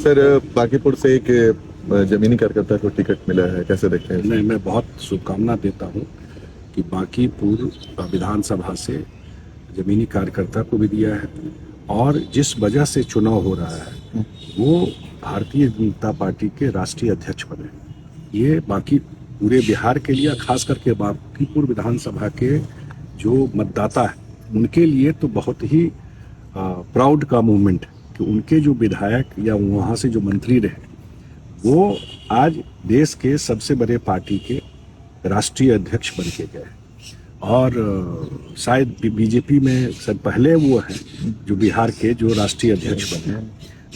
Sir Bankipur से एक जमीनी कार्यकर्ता को टिकट मिला है, कैसे देखते हैं? नहीं, मैं बहुत शुभकामना देता हूं कि बांकीपुर विधानसभा से जमीनी कार्यकर्ता को भी दिया है और जिस वजह से चुनाव हो रहा है वो भारतीय जनता पार्टी के राष्ट्रीय अध्यक्ष बने। ये बाकी पूरे बिहार के लिए, खास करके बांकीपुर विधानसभा के जो मतदाता है उनके लिए तो बहुत ही प्राउड का मूवमेंट है कि उनके जो विधायक या वहाँ से जो मंत्री रहे वो आज देश के सबसे बड़े पार्टी के राष्ट्रीय अध्यक्ष बन के गए और शायद बीजेपी में सब पहले वो हैं जो बिहार के जो राष्ट्रीय अध्यक्ष बने।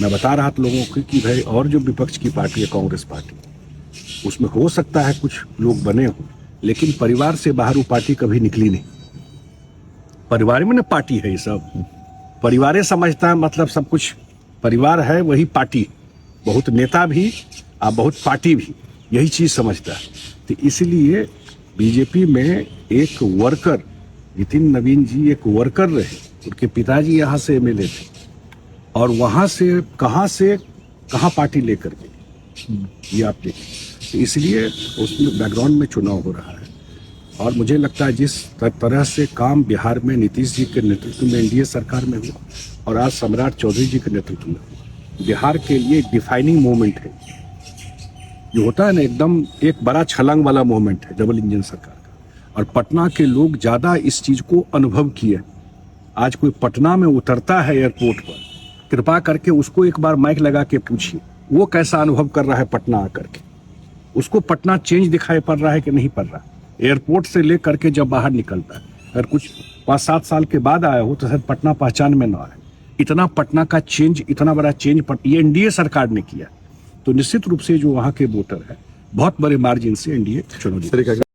मैं बता रहा था लोगों को कि भाई और जो विपक्ष की पार्टी है कांग्रेस पार्टी, उसमें हो सकता है कुछ लोग बने हों, लेकिन परिवार से बाहर वो पार्टी कभी निकली नहीं। परिवार में ना पार्टी है, ये सब परिवार समझता है, मतलब सब कुछ परिवार है, वही पार्टी। बहुत नेता भी और बहुत पार्टी भी यही चीज समझता है। तो इसलिए बीजेपी में एक वर्कर, नितिन नवीन जी एक वर्कर रहे, उनके पिताजी यहाँ से एमएलए थे और वहां से कहाँ पार्टी लेकर गई, ये आप देखिए। तो इसलिए उसमें बैकग्राउंड में चुनाव हो रहा है और मुझे लगता है जिस तरह से काम बिहार में नीतीश जी के नेतृत्व में एनडीए सरकार में हुआ और आज सम्राट चौधरी जी के नेतृत्व में बिहार के लिए एक डिफाइनिंग मोमेंट है। जो होता है ना, एकदम एक बड़ा छलांग वाला मोमेंट है डबल इंजन सरकार का। और पटना के लोग ज्यादा इस चीज को अनुभव किए। आज कोई पटना में उतरता है एयरपोर्ट पर, कृपा करके उसको एक बार माइक लगा के पूछिए वो कैसा अनुभव कर रहा है पटना आकर के। उसको पटना चेंज दिखाई पड़ रहा है कि नहीं पड़ रहा। एयरपोर्ट से लेकर के जब बाहर निकलता है, अगर कुछ 5-7 साल के बाद आया हो तो शायद पटना पहचान में ना आए। इतना पटना का चेंज, इतना बड़ा चेंज ये एनडीए सरकार ने किया। तो निश्चित रूप से जो वहां के वोटर है बहुत बड़े मार्जिन से एनडीए चुनाव जीता।